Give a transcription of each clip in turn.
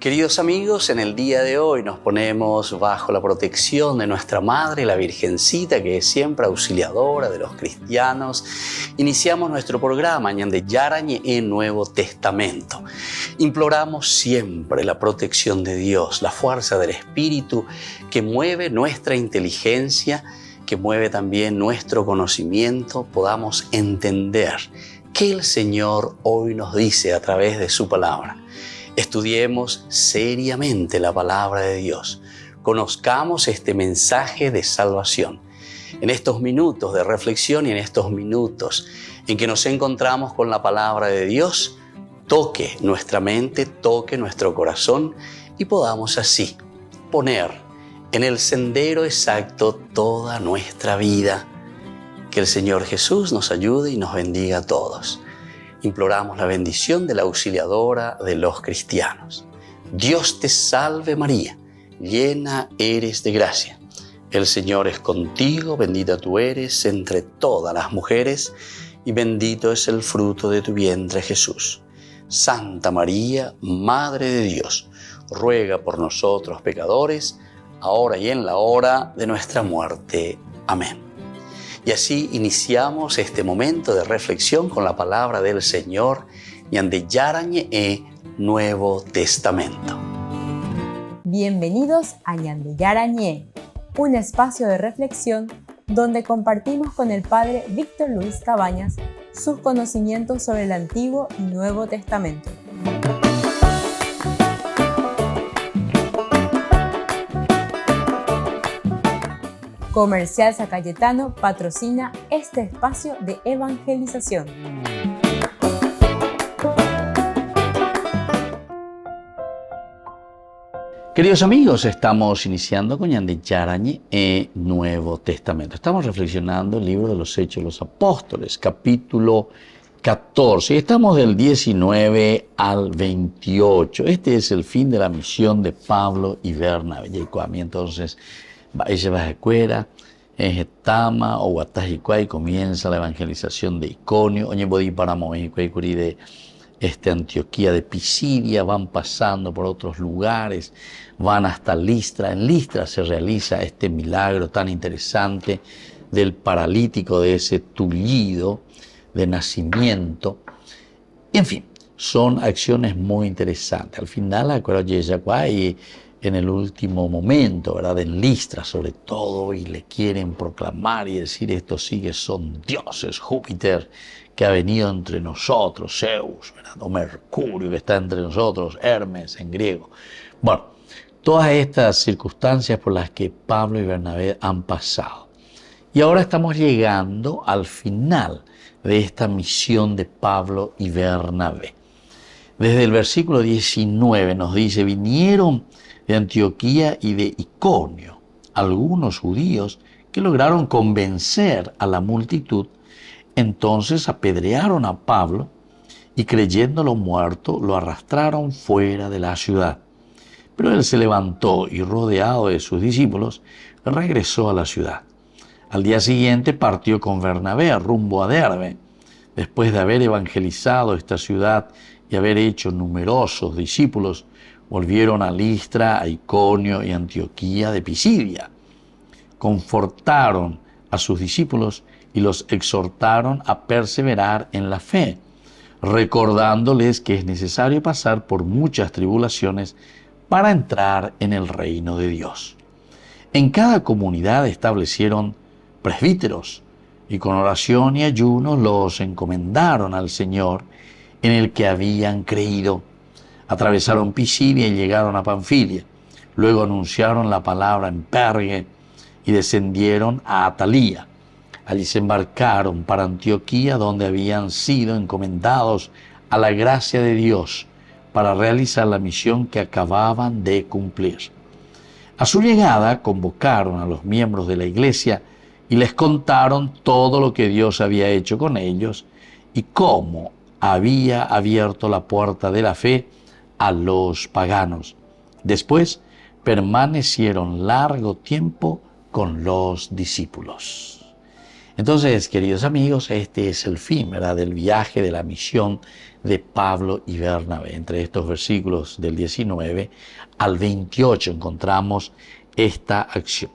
Queridos amigos, en el día de hoy nos ponemos bajo la protección de nuestra Madre, la Virgencita, que es siempre auxiliadora de los cristianos. Iniciamos nuestro programa Ñande Yarañe en Nuevo Testamento. Imploramos siempre la protección de Dios, la fuerza del Espíritu que mueve nuestra inteligencia, que mueve también nuestro conocimiento, podamos entender qué el Señor hoy nos dice a través de su palabra. Estudiemos seriamente la palabra de Dios. Conozcamos este mensaje de salvación. En estos minutos de reflexión y en estos minutos en que nos encontramos con la palabra de Dios, toque nuestra mente, toque nuestro corazón y podamos así poner en el sendero exacto toda nuestra vida. Que el Señor Jesús nos ayude y nos bendiga a todos. Imploramos la bendición de la auxiliadora de los cristianos. Dios te salve María, llena eres de gracia. El Señor es contigo, bendita tú eres entre todas las mujeres y bendito es el fruto de tu vientre Jesús. Santa María, Madre de Dios, ruega por nosotros pecadores, ahora y en la hora de nuestra muerte. Amén. Y así iniciamos este momento de reflexión con la palabra del Señor, Ñande Yarañe Nuevo Testamento. Bienvenidos a Ñande Yarañe, un espacio de reflexión donde compartimos con el Padre Víctor Luis Cabañas sus conocimientos sobre el Antiguo y Nuevo Testamento. Comercial San Cayetano patrocina este espacio de evangelización. Queridos amigos, estamos iniciando con Ñande Yarañe Nuevo Testamento. Estamos reflexionando el libro de los Hechos de los Apóstoles, capítulo 14. Y estamos del 19 al 28. Este es el fin de la misión de Pablo y Bernabé. Entonces, ella va a escuela, en Tama o Guatajicuay comienza la evangelización de Iconio, Oñebodí Paramo, de Antioquía de Pisidia, van pasando por otros lugares, van hasta Listra. En Listra se realiza este milagro tan interesante del paralítico, de ese tullido de nacimiento. En fin, son acciones muy interesantes. Al final, en el último momento, ¿verdad? En Listra sobre todo, y le quieren proclamar y decir, estos sí que son dioses, Júpiter que ha venido entre nosotros, Zeus, ¿verdad? O Mercurio que está entre nosotros, Hermes en griego. Bueno, todas estas circunstancias por las que Pablo y Bernabé han pasado. Y ahora estamos llegando al final de esta misión de Pablo y Bernabé. Desde el versículo 19 nos dice, vinieron de Antioquía y de Iconio algunos judíos que lograron convencer a la multitud. Entonces apedrearon a Pablo y, creyéndolo muerto, lo arrastraron fuera de la ciudad. Pero él se levantó y, rodeado de sus discípulos, regresó a la ciudad. Al día siguiente partió con Bernabé rumbo a Derbe. Después de haber evangelizado esta ciudad y haber hecho numerosos discípulos, volvieron a Listra, a Iconio y Antioquía de Pisidia. Confortaron a sus discípulos y los exhortaron a perseverar en la fe, recordándoles que es necesario pasar por muchas tribulaciones para entrar en el reino de Dios. En cada comunidad establecieron presbíteros y con oración y ayuno los encomendaron al Señor en el que habían creído. Atravesaron Pisidia y llegaron a Panfilia. Luego anunciaron la palabra en Perge y descendieron a Atalía. Allí se embarcaron para Antioquía, donde habían sido encomendados a la gracia de Dios para realizar la misión que acababan de cumplir. A su llegada convocaron a los miembros de la iglesia y les contaron todo lo que Dios había hecho con ellos y cómo había abierto la puerta de la fe a los paganos. Después permanecieron largo tiempo con los discípulos. Entonces, queridos amigos, este es el fin, ¿verdad?, del viaje, de la misión de Pablo y Bernabé. Entre estos versículos del 19 al 28 encontramos esta acción.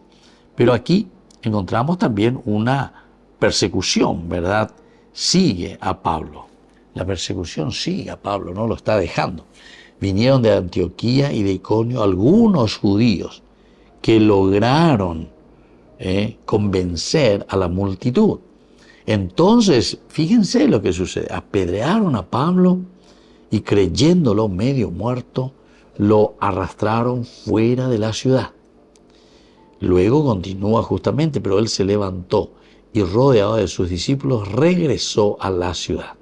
Pero aquí encontramos también una persecución, ¿verdad? Sigue a Pablo. La persecución sigue a Pablo, no lo está dejando. Vinieron de Antioquía y de Iconio algunos judíos que lograron convencer a la multitud. Entonces, fíjense lo que sucede. Apedrearon a Pablo y, creyéndolo medio muerto, lo arrastraron fuera de la ciudad. Luego continúa justamente, pero él se levantó y, rodeado de sus discípulos, regresó a la ciudad.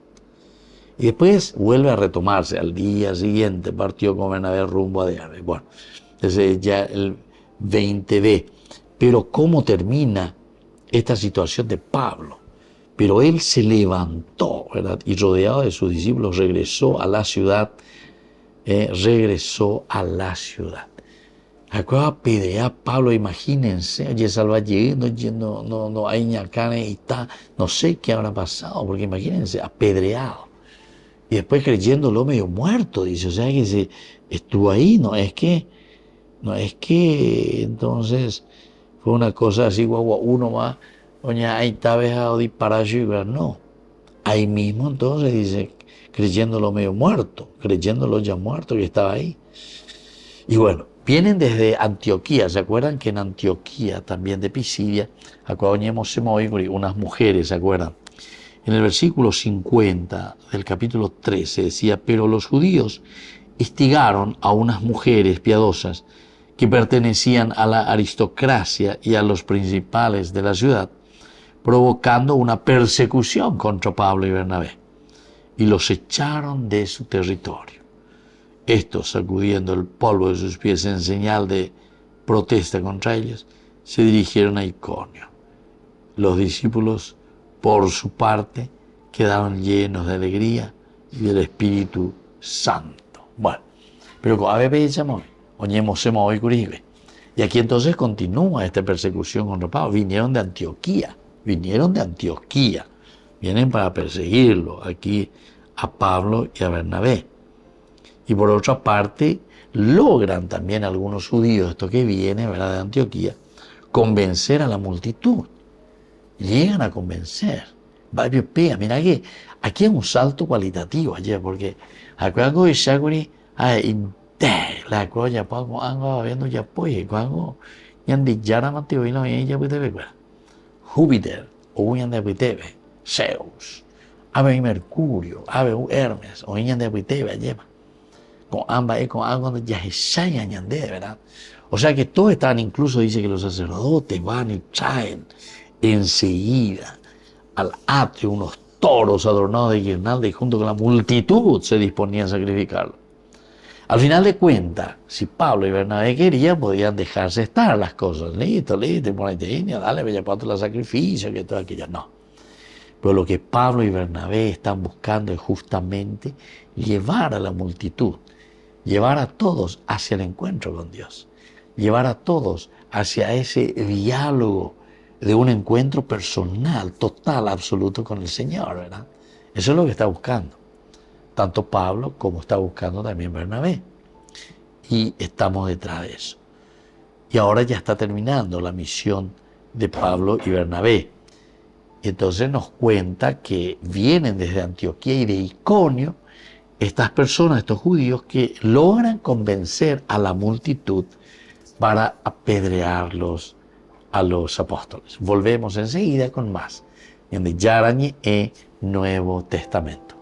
Y después vuelve a retomarse. Al día siguiente partió con Bernabé rumbo a Derbe. Bueno, ese es ya el 20b. Pero ¿cómo termina esta situación de Pablo? Pero él se levantó, ¿verdad?, y, rodeado de sus discípulos, regresó a la ciudad. Acá apedrear a Pablo, imagínense, oye, salva llegando, no hay ñacanes y está, no sé qué habrá pasado, porque imagínense, apedreado. Y después creyéndolo medio muerto, dice, o sea que se estuvo ahí, no es que entonces fue una cosa así, guagua, uno más, oña, ahí está dejado disparar, no. Ahí mismo entonces dice, creyéndolo medio muerto, creyéndolo ya muerto que estaba ahí. Y bueno, vienen desde Antioquía. ¿Se acuerdan que en Antioquía, también de Pisidia, acuérdamos unas mujeres, ¿se acuerdan? En el versículo 50 del capítulo 13 decía, pero los judíos instigaron a unas mujeres piadosas que pertenecían a la aristocracia y a los principales de la ciudad, provocando una persecución contra Pablo y Bernabé, y los echaron de su territorio. Estos, sacudiendo el polvo de sus pies en señal de protesta contra ellos, se dirigieron a Iconio. Los discípulos, por su parte, quedaron llenos de alegría y del Espíritu Santo. Bueno, pero a veces hoy curibe. Y aquí entonces continúa esta persecución contra Pablo. Vinieron de Antioquía. Vienen para perseguirlo aquí a Pablo y a Bernabé. Y por otra parte, logran también algunos judíos, esto que viene, ¿verdad?, de Antioquía, convencer a la multitud. Llegan a convencer. Mira que aquí hay un salto cualitativo ayer, porque algo de Shaguri, la cosa pago algo viendo ya pues, algo yan de Yara Mateo y no ella puede ver. Júpiter, o yan de Pitebe, Zeus, ave Mercurio, ave Hermes, o yan de Pitebe ayer. Con ambas, con algo de Yaheshaya añade, ¿verdad? O sea que todos están, incluso dice que los sacerdotes van y traen enseguida al atrio unos toros adornados de guirnalda y junto con la multitud se disponían a sacrificarlo. Al final de cuentas, si Pablo y Bernabé querían, podían dejarse estar las cosas. Listo, ponete, dale, bella pato la sacrificio, que todo aquello. No. Pero lo que Pablo y Bernabé están buscando es justamente llevar a la multitud, llevar a todos hacia el encuentro con Dios, llevar a todos hacia ese diálogo de un encuentro personal, total, absoluto con el Señor, ¿verdad? Eso es lo que está buscando, tanto Pablo como está buscando también Bernabé. Y estamos detrás de eso. Y ahora ya está terminando la misión de Pablo y Bernabé. Y entonces nos cuenta que vienen desde Antioquía y de Iconio estas personas, estos judíos, que logran convencer a la multitud para apedrearlos a los apóstoles. Volvemos enseguida con más en Yarañe e Nuevo Testamento.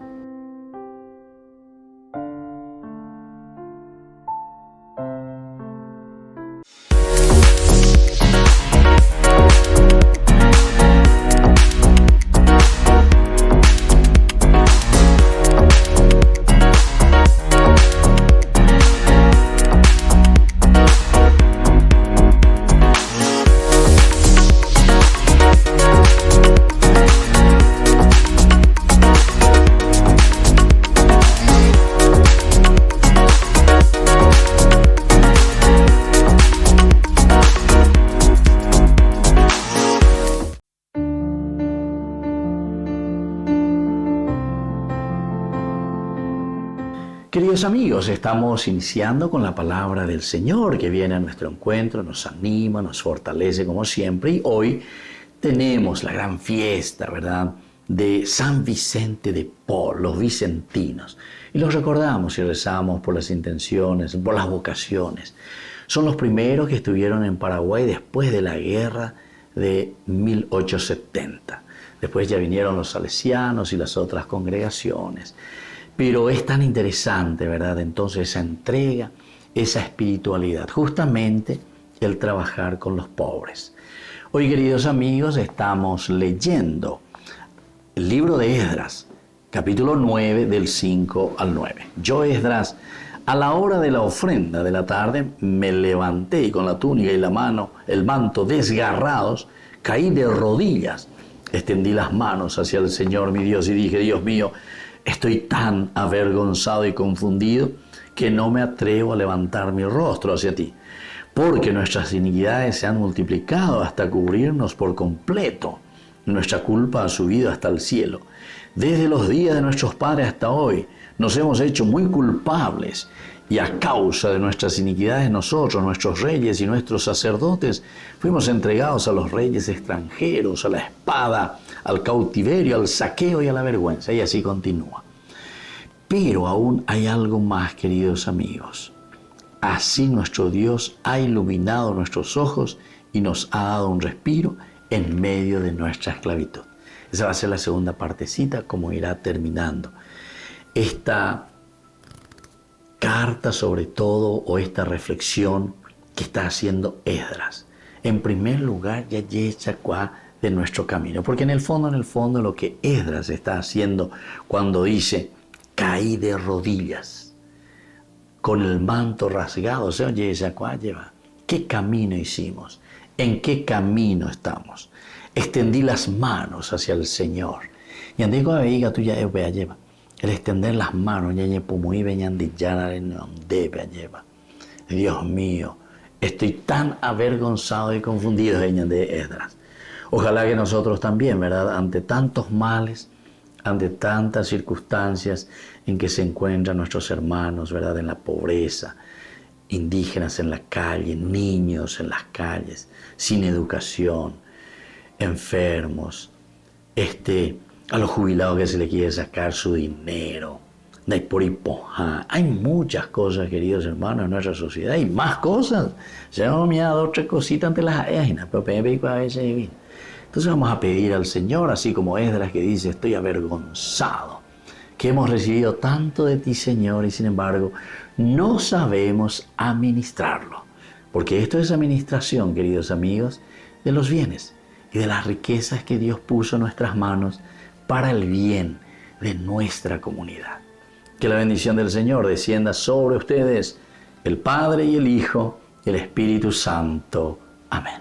Queridos amigos, estamos iniciando con la palabra del Señor que viene a nuestro encuentro, nos anima, nos fortalece como siempre. Y hoy tenemos la gran fiesta, ¿verdad?, de San Vicente de Paul, los vicentinos. Y los recordamos y rezamos por las intenciones, por las vocaciones. Son los primeros que estuvieron en Paraguay después de la guerra de 1870. Después ya vinieron los salesianos y las otras congregaciones. Pero es tan interesante, ¿verdad? Entonces esa entrega, esa espiritualidad, justamente el trabajar con los pobres. Hoy, queridos amigos, estamos leyendo el libro de Esdras, capítulo 9, del 5 al 9. Yo, Esdras, a la hora de la ofrenda de la tarde, me levanté y con la túnica y la mano, el manto desgarrados, caí de rodillas, extendí las manos hacia el Señor mi Dios y dije: Dios mío, estoy tan avergonzado y confundido que no me atrevo a levantar mi rostro hacia ti, porque nuestras iniquidades se han multiplicado hasta cubrirnos por completo. Nuestra culpa ha subido hasta el cielo. Desde los días de nuestros padres hasta hoy nos hemos hecho muy culpables, y a causa de nuestras iniquidades nosotros, nuestros reyes y nuestros sacerdotes, fuimos entregados a los reyes extranjeros, a la espada, al cautiverio, al saqueo y a la vergüenza. Y así continúa. Pero aún hay algo más, queridos amigos. Así nuestro Dios ha iluminado nuestros ojos y nos ha dado un respiro en medio de nuestra esclavitud. Esa va a ser la segunda partecita, como irá terminando esta carta, sobre todo, o esta reflexión que está haciendo Esdras. En primer lugar, ya yechacuá de nuestro camino, porque en el fondo, lo que Esdras está haciendo cuando dice: caí de rodillas, con el manto rasgado, o sea, yechacuá lleva. ¿Qué camino hicimos? ¿En qué camino estamos? Extendí las manos hacia el Señor. Y ande con la tú ya lleva. El extender las manos, ya muy lleva. Dios mío, estoy tan avergonzado y confundido, de Esdras. Ojalá que nosotros también, ¿verdad?, ante tantos males, ante tantas circunstancias en que se encuentran nuestros hermanos, ¿verdad?, en la pobreza, indígenas en la calle, niños en las calles, sin educación, enfermos, a los jubilados que se les quiere sacar su dinero, hay muchas cosas, queridos hermanos, en nuestra sociedad, y más cosas. Se han mirado otras cositas ante las páginas, pero a veces. Entonces vamos a pedir al Señor, así como Esdras, que dice: estoy avergonzado, que hemos recibido tanto de ti, Señor, y sin embargo no sabemos administrarlo. Porque esto es administración, queridos amigos, de los bienes y de las riquezas que Dios puso en nuestras manos para el bien de nuestra comunidad. Que la bendición del Señor descienda sobre ustedes, el Padre y el Hijo y el Espíritu Santo. Amén.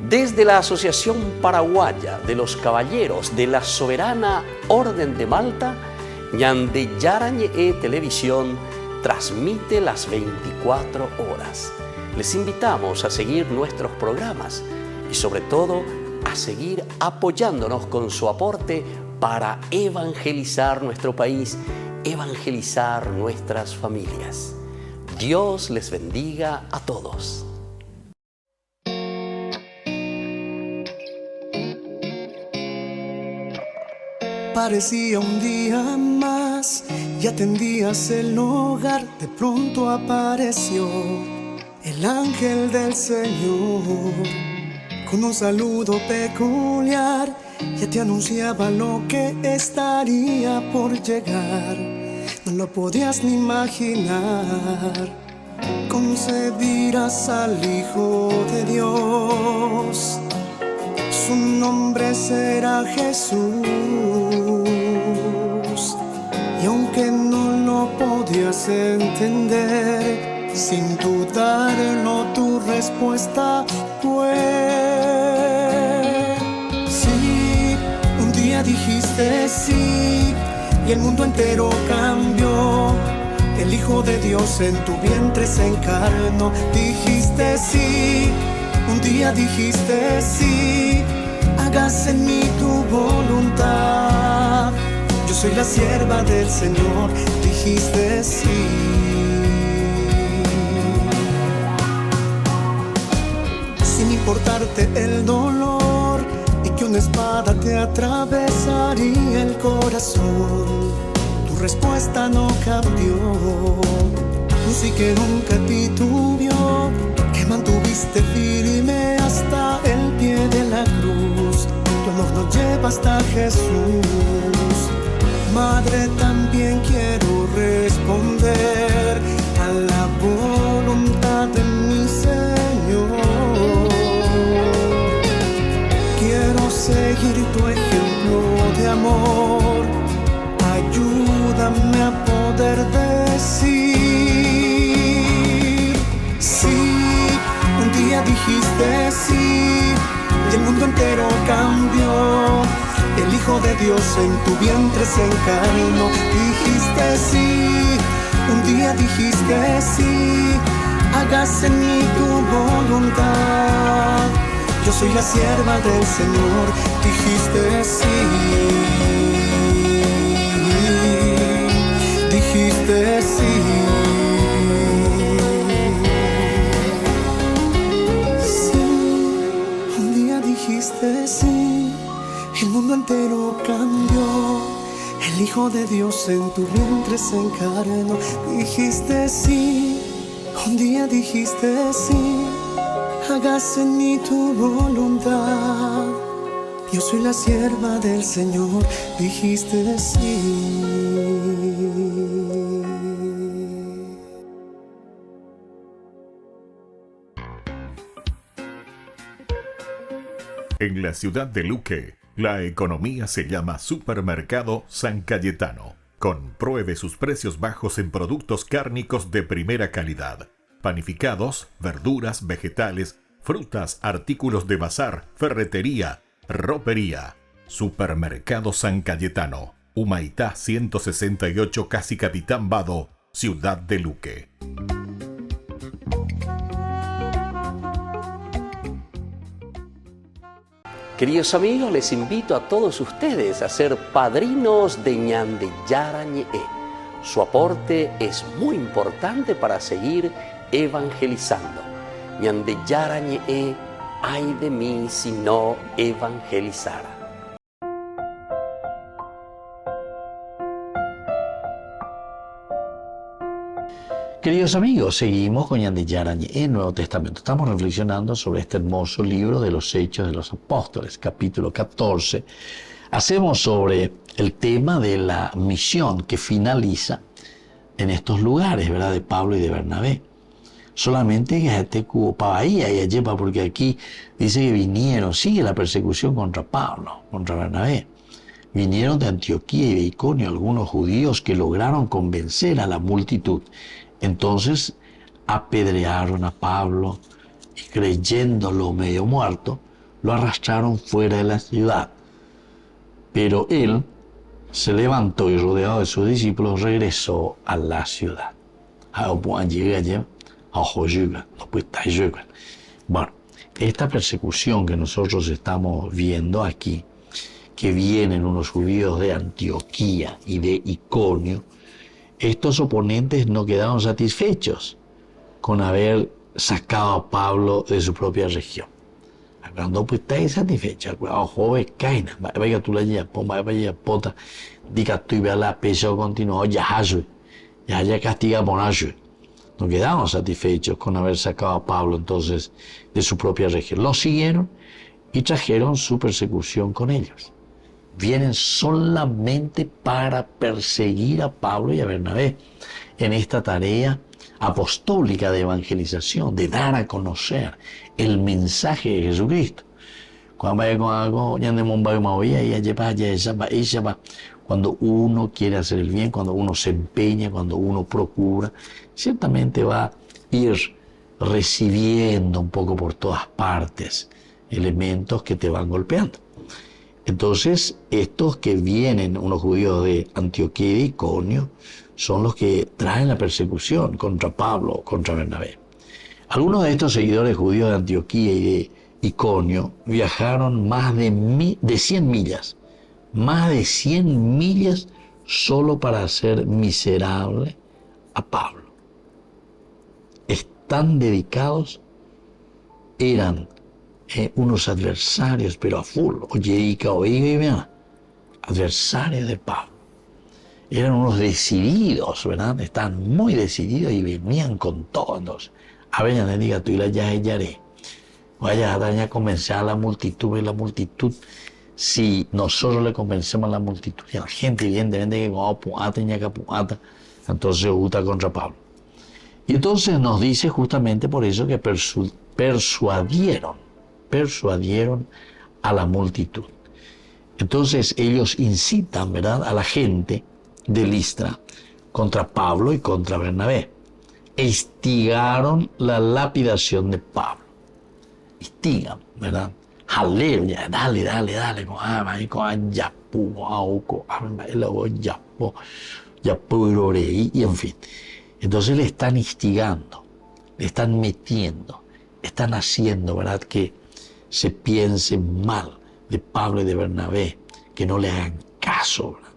Desde la Asociación Paraguaya de los Caballeros de la Soberana Orden de Malta, Ñande Yarañe Televisión transmite las 24 horas. Les invitamos a seguir nuestros programas y sobre todo a seguir apoyándonos con su aporte para evangelizar nuestro país, evangelizar nuestras familias. Dios les bendiga a todos. Parecía un día más y atendías el hogar. De pronto apareció el ángel del Señor con un saludo peculiar. Ya te anunciaba lo que estaría por llegar. No lo podías ni imaginar. Concebirás al Hijo de Dios. Su nombre será Jesús. Y aunque no lo podías entender, sin dudarlo tu respuesta fue sí. Un día dijiste sí y el mundo entero cambió. El Hijo de Dios en tu vientre se encarnó. Dijiste sí, un día dijiste sí. hágase en mí tu voluntad. Yo soy la sierva del Señor, dijiste sí. Sin importarte el dolor y que una espada te atravesaría el corazón, tu respuesta no cambió. Tú sí que nunca titubeó, que mantuviste firme hasta el pie de la cruz. Tu amor nos lleva hasta Jesús. Madre, también quiero responder a la voluntad de mi Señor. Quiero seguir tu ejemplo de amor. Ayúdame a poder decir sí. Un día dijiste sí y el mundo entero cambió. El Hijo de Dios en tu vientre se encarnó. Dijiste sí, un día dijiste sí, hágase en mí tu voluntad. Yo soy la sierva del Señor, dijiste sí. Dijiste sí. Sí, un día dijiste sí. El mundo entero cambió. El Hijo de Dios en tu vientre se encarnó. Dijiste sí, un día dijiste sí, hágase en mí tu voluntad. Yo soy la sierva del Señor, dijiste sí. En la ciudad de Luque, la economía se llama Supermercado San Cayetano. Compruebe sus precios bajos en productos cárnicos de primera calidad. Panificados, verduras, vegetales, frutas, artículos de bazar, ferretería, ropería. Supermercado San Cayetano. Humaitá 168, Casi Capitán Vado, ciudad de Luque. Queridos amigos, les invito a todos ustedes a ser padrinos de Ñande Yarañe. Su aporte es muy importante para seguir evangelizando. Ñande Yarañe, ay de mí si no evangelizara. Queridos amigos, seguimos con Ñande Yarañe en Nuevo Testamento. Estamos reflexionando sobre este hermoso libro de los Hechos de los Apóstoles, capítulo 14. Hacemos sobre el tema de la misión que finaliza en estos lugares, ¿verdad?, de Pablo y de Bernabé. Solamente que este cubo ahí y lleva, porque aquí dice que vinieron, sigue la persecución contra Pablo, contra Bernabé. Vinieron de Antioquía y de Iconio algunos judíos que lograron convencer a la multitud. Entonces apedrearon a Pablo y, creyéndolo medio muerto, lo arrastraron fuera de la ciudad. Pero él se levantó y, rodeado de sus discípulos, regresó a la ciudad. Bueno, esta persecución que nosotros estamos viendo aquí, que vienen unos judíos de Antioquía y de Iconio, estos oponentes no quedaron satisfechos con haber sacado a Pablo de su propia región. Cuando pues está insatisfecho, joven caina, vaya tú la llevas, vaya pota, diga tú y vea la pesa continuó, ya castiga ponacho. No quedaron satisfechos con haber sacado a Pablo entonces de su propia región. Lo siguieron y trajeron su persecución con ellos. Vienen solamente para perseguir a Pablo y a Bernabé en esta tarea apostólica de evangelización, de dar a conocer el mensaje de Jesucristo. Cuando uno quiere hacer el bien, cuando uno se empeña, cuando uno procura, ciertamente va a ir recibiendo un poco por todas partes elementos que te van golpeando. Entonces, estos que vienen, unos judíos de Antioquía y de Iconio, son los que traen la persecución contra Pablo, contra Bernabé. Algunos de estos seguidores judíos de Antioquía y de Iconio viajaron más de 100 millas, más de 100 millas solo para hacer miserable a Pablo. Tan dedicados eran unos adversarios, pero a full. Adversarios de Pablo. Eran unos decididos, ¿verdad? Estaban muy decididos y venían con todo. Entonces, a ver, ya diga tú y la ya hallaré. Vaya a convencer a la multitud, y la multitud, si nosotros le convencemos a la multitud, y a la gente, evidentemente, que como puata, entonces gusta contra Pablo. Y entonces nos dice justamente por eso que persuadieron a la multitud. Entonces ellos incitan, ¿verdad?, a la gente de Listra contra Pablo y contra Bernabé. Instigaron la lapidación de Pablo. Instigan, ¿verdad? Jaleo, ya, dale, y en fin. Entonces le están instigando, le están metiendo, están haciendo, ¿verdad?, que se piense mal de Pablo y de Bernabé, que no le hagan caso, ¿verdad?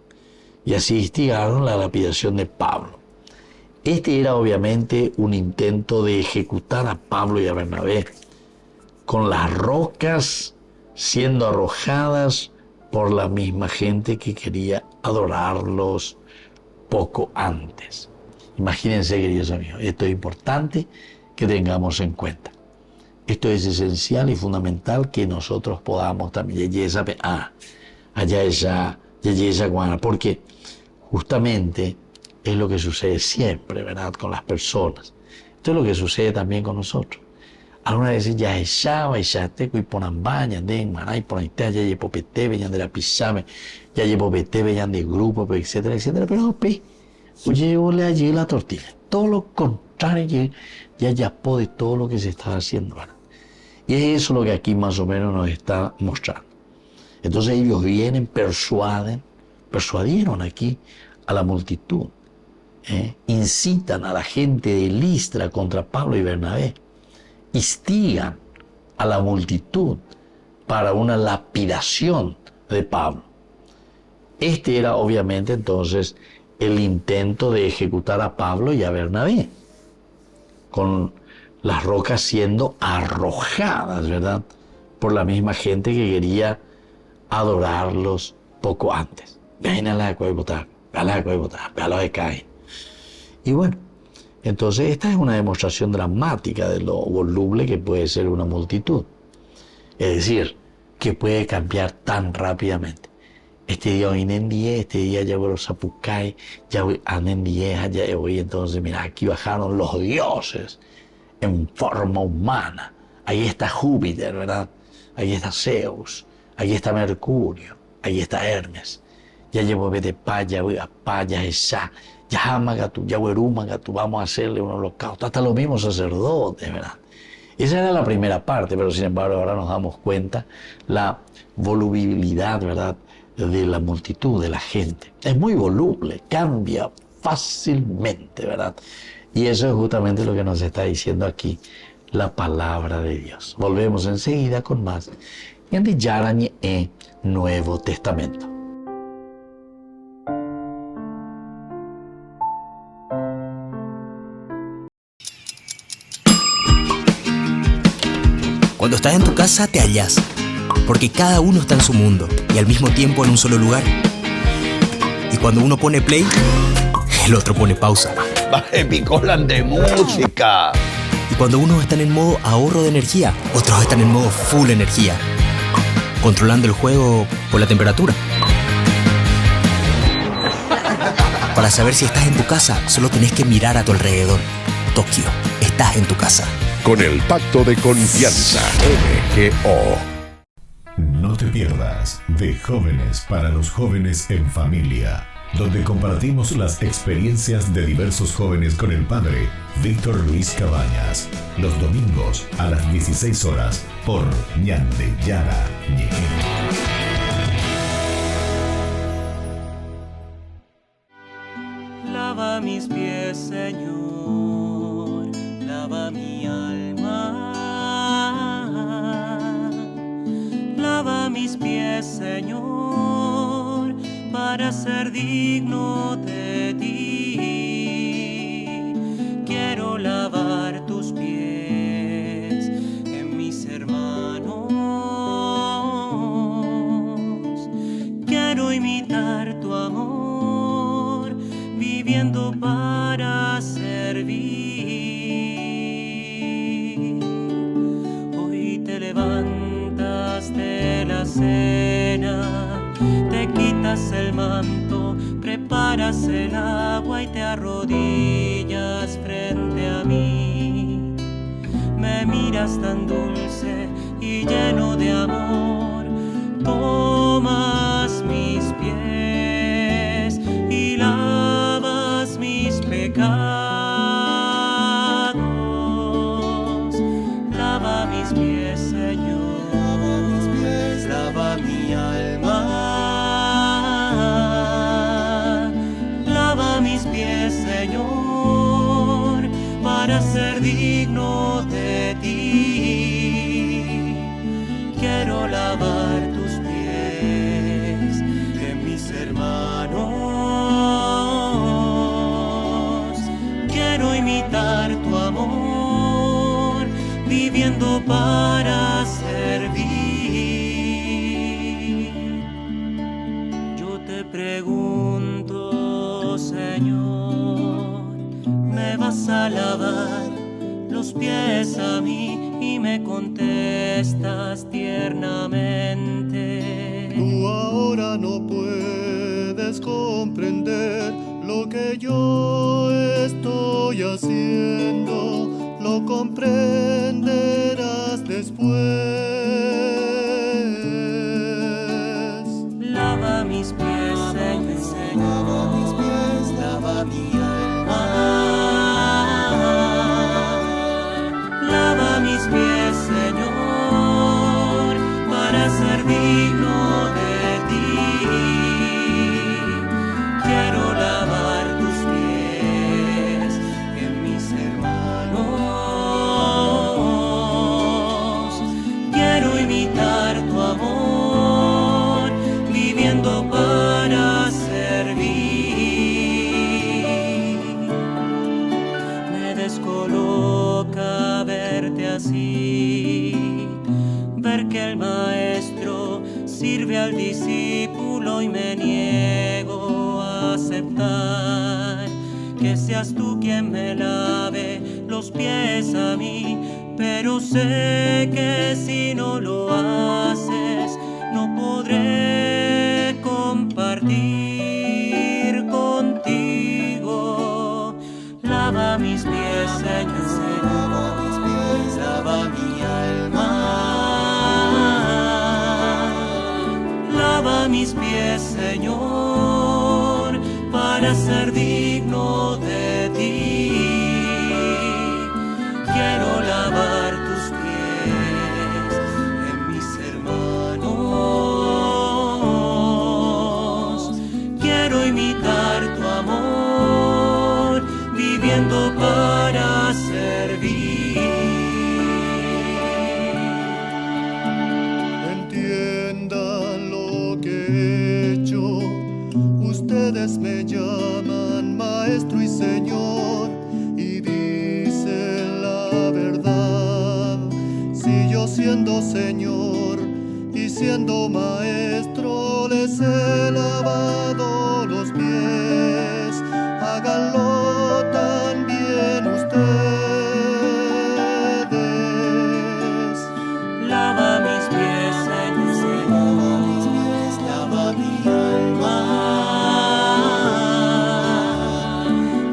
Y así instigaron la lapidación de Pablo. Este era obviamente un intento de ejecutar a Pablo y a Bernabé con las rocas siendo arrojadas por la misma gente que quería adorarlos poco antes. Imagínense, queridos amigos, esto es importante que tengamos en cuenta. Esto es esencial y fundamental que nosotros podamos también, porque justamente es lo que sucede siempre, ¿verdad?, con las personas. Esto es lo que sucede también con nosotros. Algunas veces ya echaba y ya te y ponan baña de maray por ahí ya llevo pete venían de la pisame ya llevo pete venían de grupo etcétera, pero oye, yo le allí la tortilla, todo lo contrario, ya de todo lo que se está haciendo, ¿verdad? Y es eso lo que aquí más o menos nos está mostrando. Entonces ellos vienen, persuadieron aquí a la multitud, incitan a la gente de Listra contra Pablo y Bernabé, instigan a la multitud para una lapidación de Pablo. Este era obviamente entonces el intento de ejecutar a Pablo y a Bernabé, con las rocas siendo arrojadas, ¿verdad?, por la misma gente que quería adorarlos poco antes. Y bueno, entonces esta es una demostración dramática de lo voluble que puede ser una multitud. Es decir, que puede cambiar tan rápidamente. Este día hoy en día, este día ya voy a los Zapucay, ya voy a Nendié, ya voy, entonces mira, aquí bajaron los dioses en forma humana. Ahí está Júpiter, ¿verdad? Ahí está Zeus, ahí está Mercurio, ahí está Hermes. Ya llevo de paya, voy a paya, esa, ya magatu, ya magatu, vamos a hacerle un holocausto, hasta los mismos sacerdotes, ¿verdad? Esa era la primera parte, pero sin embargo ahora nos damos cuenta la volubilidad, ¿verdad?, de la multitud, de la gente. Es muy voluble, cambia fácilmente, ¿verdad? Y eso es justamente lo que nos está diciendo aquí la palabra de Dios. Volvemos enseguida con más en el Yarañe Nuevo Testamento. Cuando estás en tu casa te hallas, porque cada uno está en su mundo y al mismo tiempo en un solo lugar. Y cuando uno pone play, el otro pone pausa. Picolan de música. Y cuando unos están en modo ahorro de energía, otros están en modo full energía, controlando el juego por la temperatura. Para saber si estás en tu casa, solo tenés que mirar a tu alrededor. Tokio, estás en tu casa. Con el Pacto de Confianza, MGO. No te pierdas de Jóvenes para los Jóvenes en Familia, donde compartimos las experiencias de diversos jóvenes con el padre Víctor Luis Cabañas, los domingos a las 16 horas por Ñande Yara Ñe. Lava mis pies, Señor, lava mi alma. pies, Señor, para ser digno de ti. Quiero lavar tus pies en mis hermanos. Quiero imitar tu amor, viviendo para servir. Hoy te levantas de la cena, te quitas el manto, preparas el agua y te arrodillas frente a mí. Me miras tan dulce y lleno de amor, tomas mis pies y lavas mis pecados. Lava mis pies, Señor, lava mi alma. Lava mis pies, Señor, para ser digno de ti. Quiero lavar tus pies de mis hermanos. Quiero imitar tu amor, viviendo para servir. Yo te pregunto, Señor, ¿me vas a lavar los pies a mí? Y me contestas tiernamente. Tú ahora no puedes comprender lo que yo estoy haciendo, lo comprenderás después. Lava mis pies, Señor, lava mis pies, lava mi alma. Lava mis pies, Señor, para ser digno de ti. Quiero lavar tus pies en mis hermanos. Quiero imitar tu amor, viviendo para servir. Me descoloca verte así, ver que el maestro sirve al discípulo y me niego a aceptar que seas tú quien me lave los pies a mí, pero sé que si no lo haces no podré compartir contigo. Lava mis pies, Señor, lava mis pies, lava mi alma. Lava mis pies, Señor, para ser digno de ti. Quiero lavar tus pies en mis hermanos. Quiero imitar tu amor, viviendo para servir. Entiendan lo que he hecho. Ustedes me llaman maestro y señor y dicen la verdad. Si yo siendo señor y siendo maestro les he lavado los pies, háganlo también ustedes. Lava mis pies, Señor, lava mis pies, lava mi alma.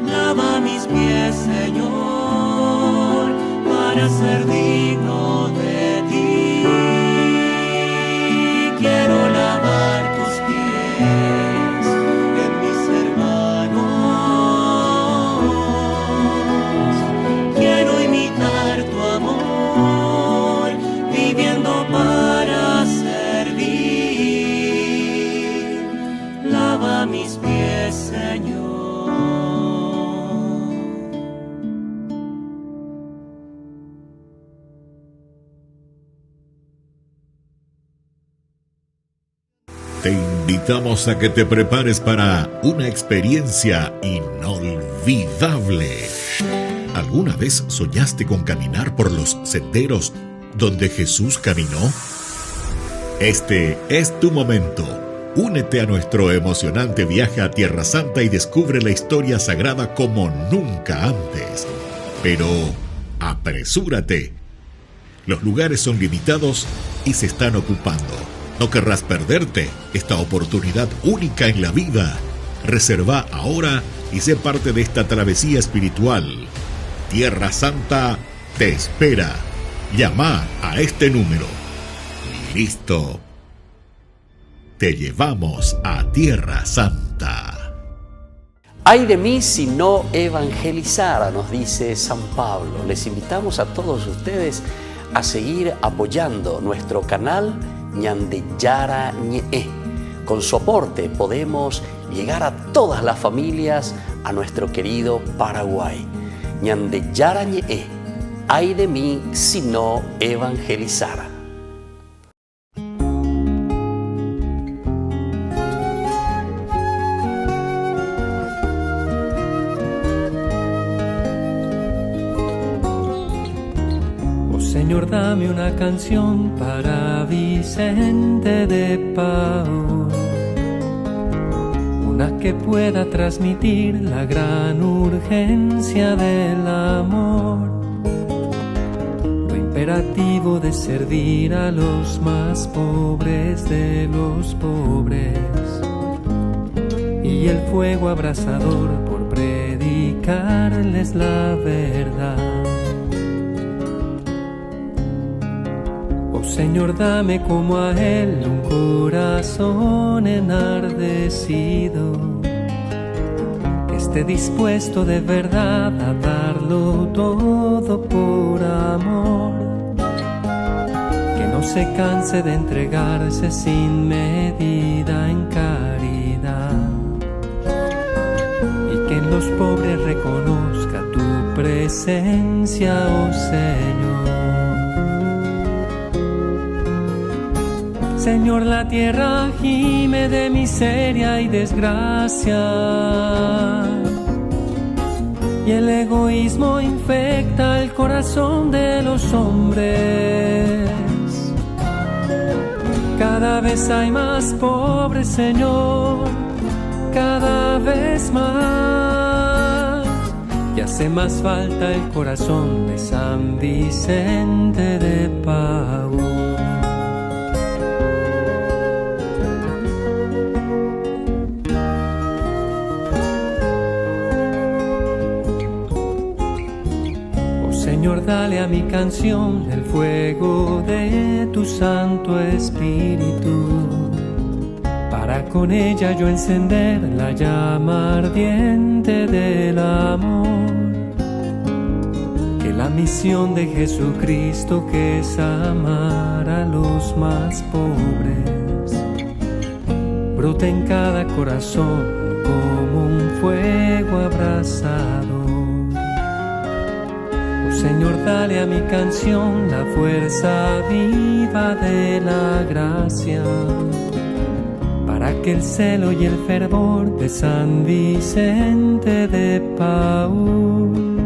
Lava mis pies, Señor, para ser digno de ti. Quiero lavar tus pies en mis hermanos. Quiero imitar tu amor, viviendo para servir. Lava mis pies, Señor. Te invitamos a que te prepares para una experiencia inolvidable. ¿Alguna vez soñaste con caminar por los senderos donde Jesús caminó? Este es tu momento. Únete a nuestro emocionante viaje a Tierra Santa y descubre la historia sagrada como nunca antes. Pero apresúrate. Los lugares son limitados y se están ocupando. No querrás perderte esta oportunidad única en la vida. Reserva ahora y sé parte de esta travesía espiritual. Tierra Santa te espera. Llama a este número. Listo. Te llevamos a Tierra Santa. Ay de mí si no evangelizara, nos dice San Pablo. Les invitamos a todos ustedes a seguir apoyando nuestro canal Ñande Yarañe. Con su aporte podemos llegar a todas las familias a nuestro querido Paraguay. Ñande Yarañe. Ay de mí si no evangelizara. Señor, dame una canción para Vicente de Paul, una que pueda transmitir la gran urgencia del amor, lo imperativo de servir a los más pobres de los pobres, y el fuego abrasador por predicarles la verdad. Señor, dame como a Él un corazón enardecido, que esté dispuesto de verdad a darlo todo por amor, que no se canse de entregarse sin medida en caridad, y que en los pobres reconozca tu presencia, oh Señor. Señor, la tierra gime de miseria y desgracia, y el egoísmo infecta el corazón de los hombres. Cada vez hay más pobres, Señor, cada vez más, y hace más falta el corazón de San Vicente de Paul. Señor, dale a mi canción el fuego de tu Santo Espíritu, para con ella yo encender la llama ardiente del amor. Que la misión de Jesucristo, que es amar a los más pobres, brote en cada corazón como un fuego abrasador. Señor, dale a mi canción la fuerza viva de la gracia, para que el celo y el fervor de San Vicente de Paul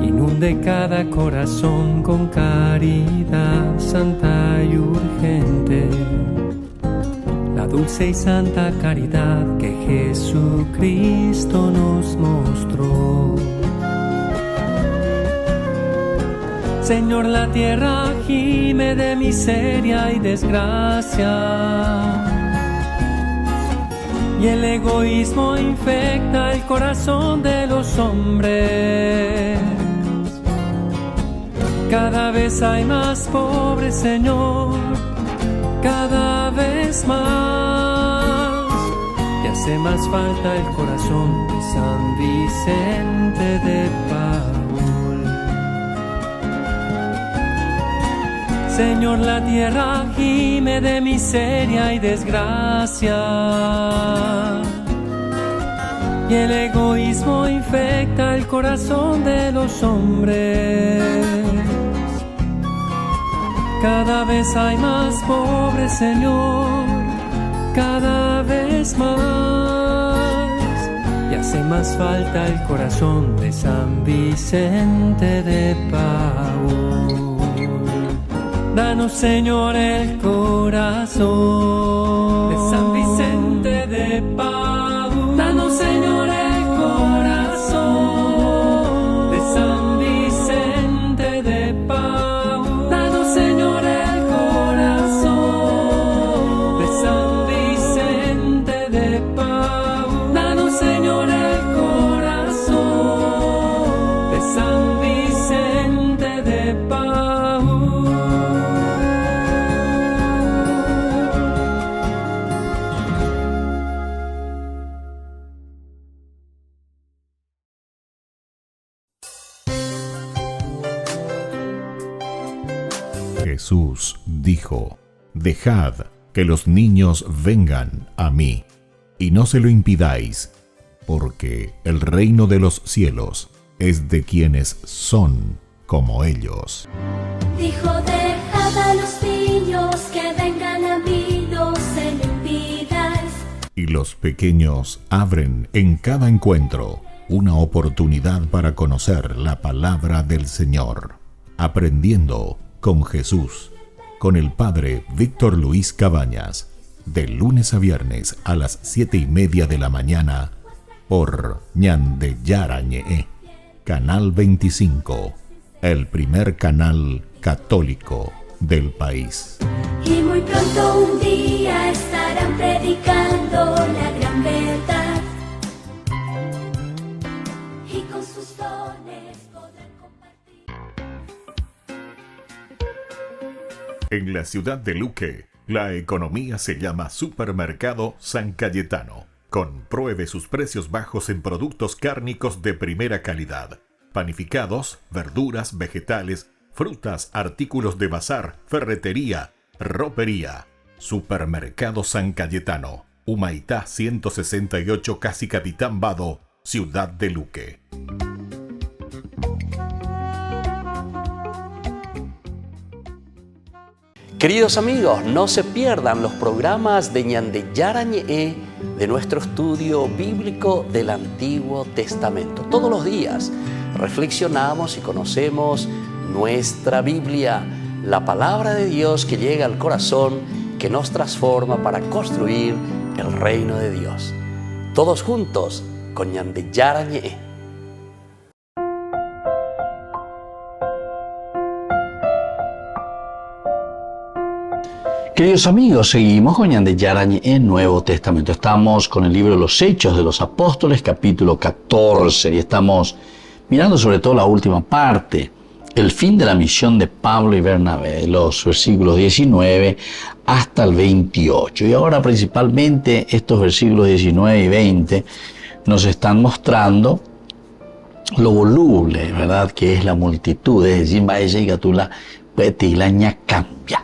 inunde cada corazón con caridad santa y urgente, la dulce y santa caridad que Jesucristo nos mostró. Señor, la tierra gime de miseria y desgracia, y el egoísmo infecta el corazón de los hombres. Cada vez hay más pobres, Señor, cada vez más, y hace más falta el corazón de San Vicente de Paul. Señor, la tierra gime de miseria y desgracia, y el egoísmo infecta el corazón de los hombres. Cada vez hay más pobres, Señor, cada vez más y hace más falta el corazón de San Vicente de Paúl. Danos, Señor, el corazón de San Vicente de Paúl. Danos, Señor, el corazón de San Vicente de Paúl. Danos, Señor, el corazón de San Vicente de Paúl. Danos, Señor, el corazón de San Vicente de Paúl. Jesús dijo: Dejad que los niños vengan a mí, y no se lo impidáis, porque el reino de los cielos es de quienes son como ellos. Dijo: dejad a los niños que vengan a mí, no se lo impidáis. Y los pequeños abren en cada encuentro una oportunidad para conocer la palabra del Señor, aprendiendo con Jesús, con el Padre Víctor Luis Cabañas, de lunes a viernes a las 7:30 de la mañana, por Ñande Yarañe, Canal 25, el primer canal católico del país. Y muy pronto un día estarán predicando la gran verdad, y con sus dones podrán compartir. En la ciudad de Luque, la economía se llama Supermercado San Cayetano. Compruebe sus precios bajos en productos cárnicos de primera calidad. Panificados, verduras, vegetales, frutas, artículos de bazar, ferretería, ropería. Supermercado San Cayetano, Humaitá 168, Casi Capitán Vado, ciudad de Luque. Queridos amigos, no se pierdan los programas de Ñande Yarañe de nuestro estudio bíblico del Antiguo Testamento. Todos los días reflexionamos y conocemos nuestra Biblia, la palabra de Dios que llega al corazón, que nos transforma para construir el reino de Dios. Todos juntos con Ñande Yarañe. Queridos amigos, seguimos con Ñande Yarañe en Nuevo Testamento. Estamos con el libro de los Hechos de los Apóstoles, capítulo 14, y estamos mirando sobre todo la última parte, el fin de la misión de Pablo y Bernabé, los versículos 19 hasta el 28. Y ahora principalmente estos versículos 19 y 20 nos están mostrando lo voluble, ¿verdad?, que es la multitud, es decir, cambia.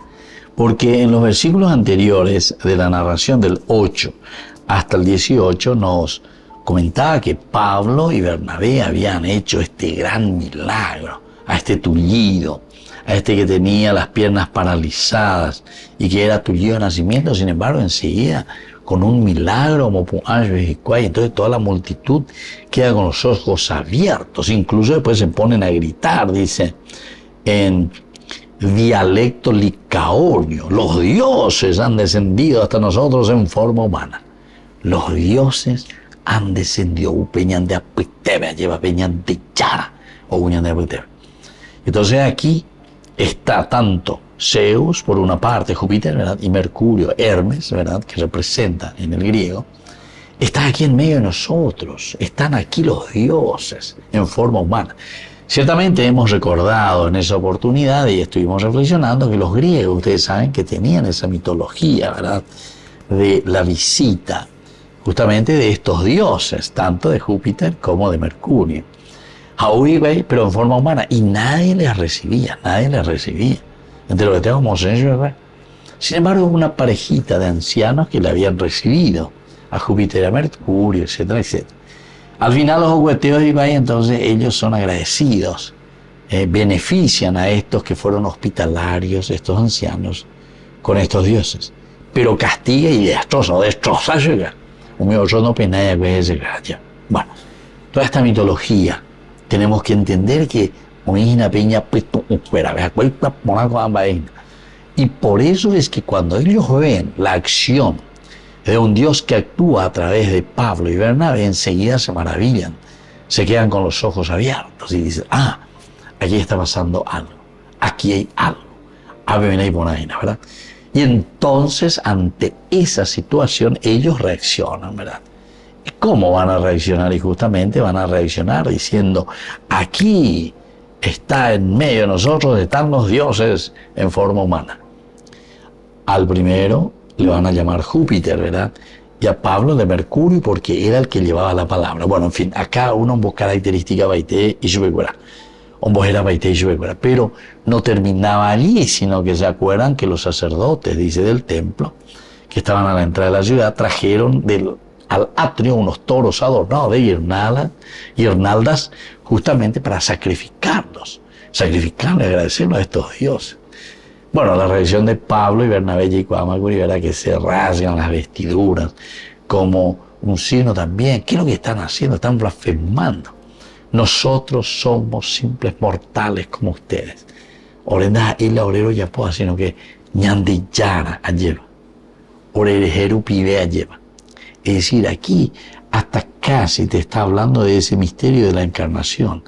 Porque en los versículos anteriores de la narración del 8 hasta el 18 nos comentaba que Pablo y Bernabé habían hecho este gran milagro, a este tullido, a este que tenía las piernas paralizadas y que era tullido de nacimiento. Sin embargo, enseguida, con un milagro, entonces toda la multitud queda con los ojos abiertos. Incluso después se ponen a gritar, dice, en dialecto licaonio: los dioses han descendido hasta nosotros en forma humana. Los dioses han descendido. Entonces aquí está tanto Zeus, por una parte, Júpiter, ¿verdad?, y Mercurio, Hermes, ¿verdad?, que representa en el griego, está aquí en medio de nosotros. Están aquí los dioses en forma humana. Ciertamente hemos recordado en esa oportunidad y estuvimos reflexionando que los griegos, ustedes saben que tenían esa mitología, ¿verdad?, de la visita justamente de estos dioses, tanto de Júpiter como de Mercurio. Pero en forma humana, y nadie les recibía. Entre lo que tenemos ¿verdad? Sin embargo, una parejita de ancianos que le habían recibido a Júpiter y a Mercurio, etcétera, etcétera. Al final los jugueteos y entonces ellos son agradecidos, benefician a estos que fueron hospitalarios, estos ancianos, con estos dioses. pero castiga y destroza. Yo no penaya con ese gracia. Bueno, toda esta mitología tenemos que entender que una peña y por eso es que cuando ellos ven la acción de un Dios que actúa a través de Pablo y Bernabé, enseguida se maravillan, se quedan con los ojos abiertos y dicen, aquí está pasando algo, aquí hay algo, ¿verdad? Y entonces ante esa situación ellos reaccionan, ¿verdad? ¿Y cómo van a reaccionar? Y justamente van a reaccionar diciendo, aquí está en medio de nosotros, están los dioses en forma humana. Al primero le van a llamar Júpiter, ¿verdad? Y a Pablo de Mercurio, porque era el que llevaba la palabra. Bueno, en fin, acá una voz característica baité y yubecuera. Un voz era baité y yubecuera. Pero no terminaba allí, sino que se acuerdan que los sacerdotes, dice, del templo, que estaban a la entrada de la ciudad, trajeron al atrio unos toros adornados de guirnaldas, justamente para sacrificarlos, agradecerlos a estos dioses. Bueno, la reacción de Pablo y Bernabé y Cuamacuri era que se rasgan las vestiduras como un signo también. ¿Qué es lo que están haciendo? Están blasfemando. Nosotros somos simples mortales como ustedes. Orenda y la orero ya puedo, sino que ñandillara lleva. Orejeru pide lleva. Es decir, aquí hasta casi te está hablando de ese misterio de la encarnación,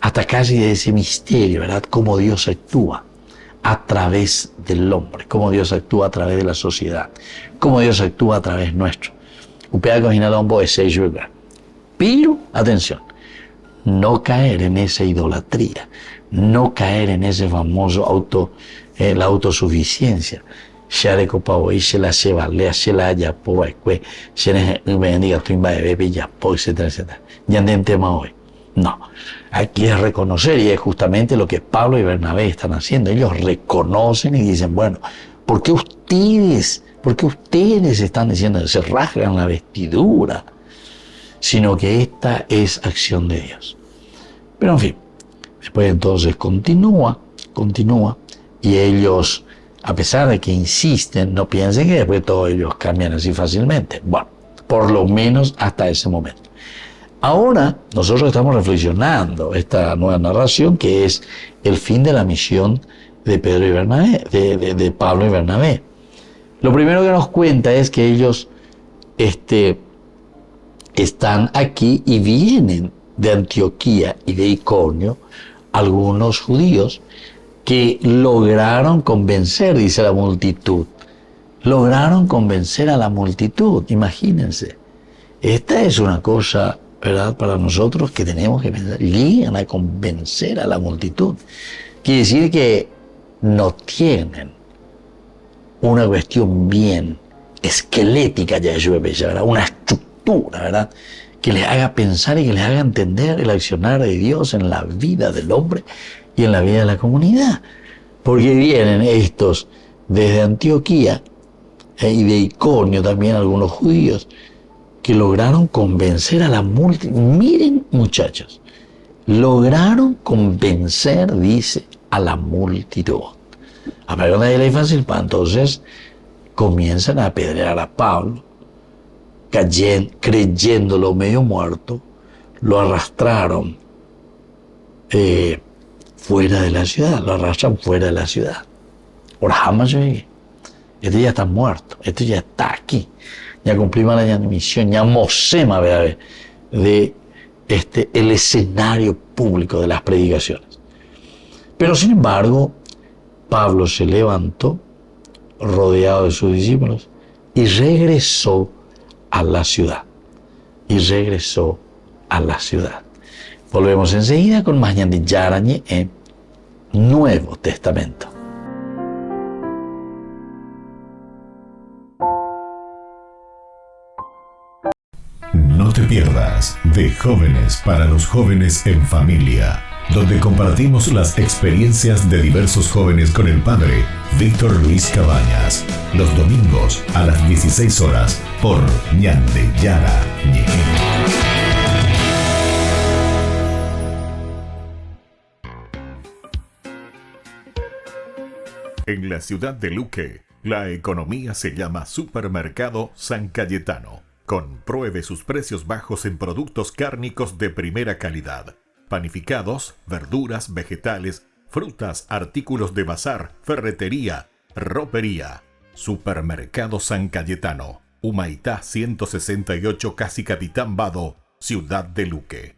hasta casi de ese misterio, ¿verdad? Cómo Dios actúa a través del hombre, cómo Dios actúa a través de la sociedad, cómo Dios actúa a través nuestro. Pero, atención, no caer en esa idolatría, no caer en ese famoso la autosuficiencia. No, aquí es reconocer, y es justamente lo que Pablo y Bernabé están haciendo. Ellos reconocen y dicen, bueno, ¿por qué ustedes están diciendo, se rasgan la vestidura? Sino que esta es acción de Dios. Pero en fin, después entonces continúa, y ellos, a pesar de que insisten, no piensen que después todos ellos cambian así fácilmente. Bueno, por lo menos hasta ese momento. Ahora nosotros estamos reflexionando esta nueva narración, que es el fin de la misión de Pedro y Bernabé, de Pablo y Bernabé. Lo primero que nos cuenta es que ellos están aquí y vienen de Antioquía y de Iconio algunos judíos que lograron convencer, dice la multitud. Lograron convencer a la multitud, imagínense. Esta es una cosa, ¿verdad?, para nosotros que tenemos que pensar. Llegan a convencer a la multitud. Quiere decir que no tienen una cuestión bien esquelética, ¿verdad?, una estructura, ¿verdad?, que les haga pensar y que les haga entender el accionar de Dios en la vida del hombre y en la vida de la comunidad. Porque vienen estos desde Antioquía y de Iconio también algunos judíos que lograron convencer a la multitud. Miren, muchachos, lograron convencer, dice, a la multitud. A ver, nadie le es fácil, entonces comienzan a apedrear a Pablo, creyéndolo medio muerto, lo arrastraron fuera de la ciudad, lo arrastran fuera de la ciudad. Ahora jamás llegué. Este ya está muerto, este ya está aquí. Ya cumplimos la misión, ya mosema de el escenario público de las predicaciones. Pero sin embargo, Pablo se levantó, rodeado de sus discípulos, y regresó a la ciudad. Volvemos enseguida con más ñandi yarañe en Nuevo Testamento. No te pierdas de Jóvenes para los Jóvenes en Familia, donde compartimos las experiencias de diversos jóvenes con el padre Víctor Luis Cabañas, los domingos a las 16 horas por Ñande Yara Ñeje. En la ciudad de Luque, La economía se llama Supermercado San Cayetano. Compruebe sus precios bajos en productos cárnicos de primera calidad. Panificados, verduras, vegetales, frutas, artículos de bazar, ferretería, ropería. Supermercado San Cayetano. Humaitá 168, Casi Capitán Vado, Ciudad de Luque.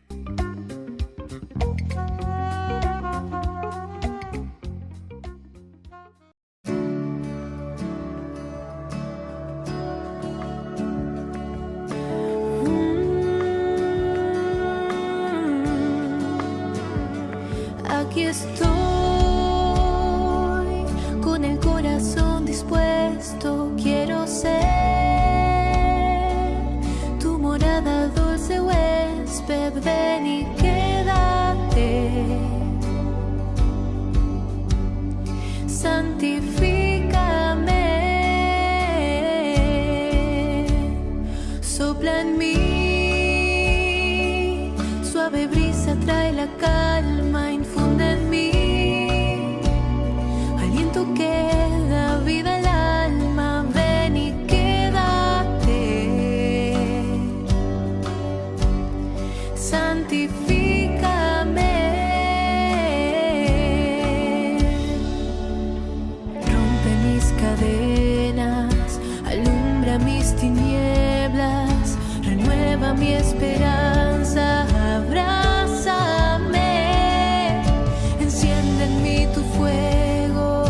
Aquí estoy, con el corazón dispuesto, quiero ser tu morada, dulce huésped, ven y quédate. Santifícame, sopla en mí, suave brisa trae la calma, infunde en mí aliento que da vida al alma, ven y quédate. Santifícame, rompe mis cadenas, alumbra mis tinieblas, renueva mi esperanza, abrázame, enciende en mí tu fuego,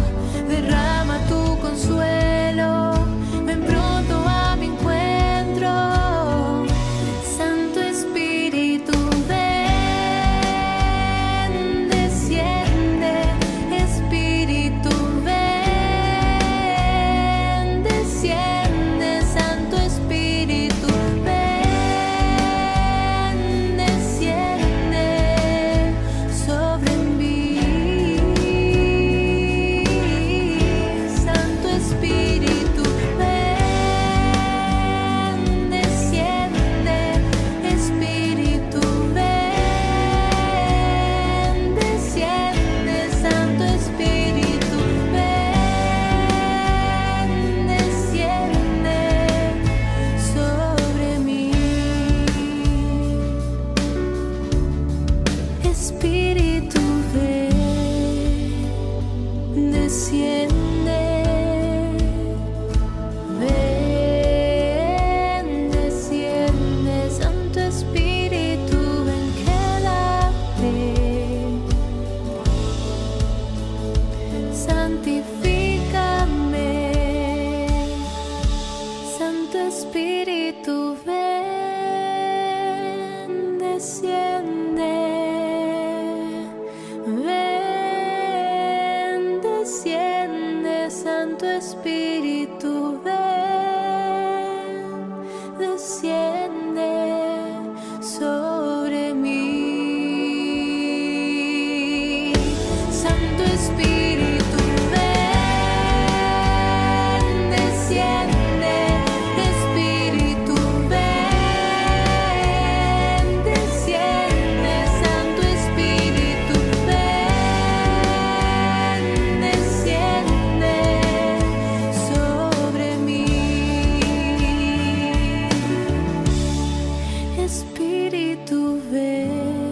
derrama tu consuelo, ven pronto a mi encuentro. Santo Espíritu, ven, desciende, Espíritu, ven, desciende, Santo Espíritu, ven, desciende sobre mí. Santo Espíritu, ven, desciende, Espíritu, ven, desciende, Santo Espíritu, ven, desciende sobre mí. Espíritu, ven, desciende, ven, desciende, Santo Espíritu, ven, quédate. Santifícame, Santo Espíritu, ven, desciende, ven, desciende, Santo Espíritu, ven, desciende sobre mí. Santo Espíritu, ven, desciende, Espíritu, ven, desciende, Santo Espíritu, ven, desciende sobre mí. Espíritu, ven,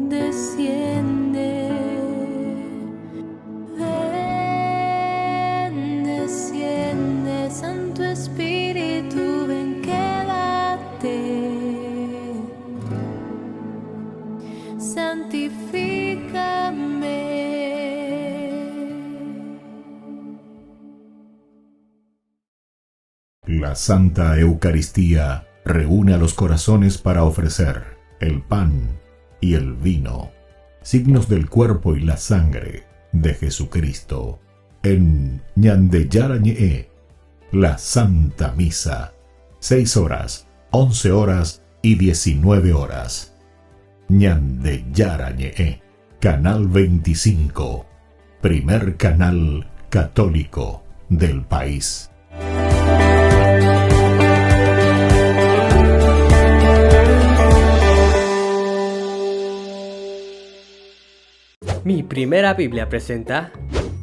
desciende, ven, desciende, Santo Espíritu, ven, quédate. Santifícame. La Santa Eucaristía reúne a los corazones para ofrecer el pan y el vino, signos del cuerpo y la sangre de Jesucristo. En Ñandeyarañe, la Santa Misa, 6 horas, 11 horas y 19 horas. Ñandeyarañe, Canal 25, primer canal católico del país. Mi primera Biblia presenta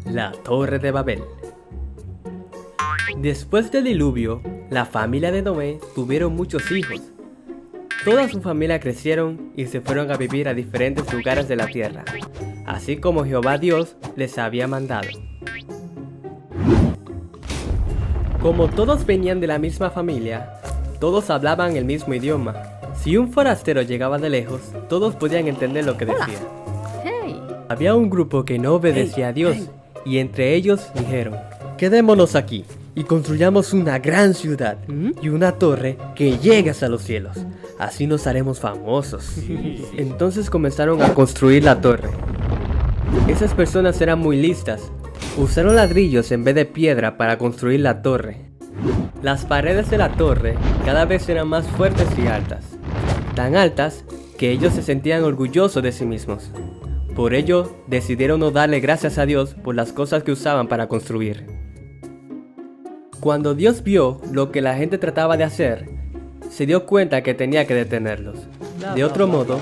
La Torre de Babel, Después del diluvio, la familia de Noé tuvieron muchos hijos. Toda su familia crecieron y se fueron a vivir a diferentes lugares de la tierra, así como Jehová Dios les había mandado. Como todos venían de la misma familia, todos hablaban el mismo idioma. Si un forastero llegaba de lejos, todos podían entender lo que decía. Había un grupo que no obedecía a Dios, y entre ellos dijeron: quedémonos aquí y construyamos una gran ciudad y una torre que llegue hasta los cielos. Así nos haremos famosos. Entonces comenzaron a construir la torre. Esas personas eran muy listas. Usaron ladrillos en vez de piedra para construir la torre. Las paredes de la torre cada vez eran más fuertes y altas. Tan altas que ellos se sentían orgullosos de sí mismos. Por ello, decidieron no darle gracias a Dios por las cosas que usaban para construir. Cuando Dios vio lo que la gente trataba de hacer, se dio cuenta que tenía que detenerlos. De otro modo,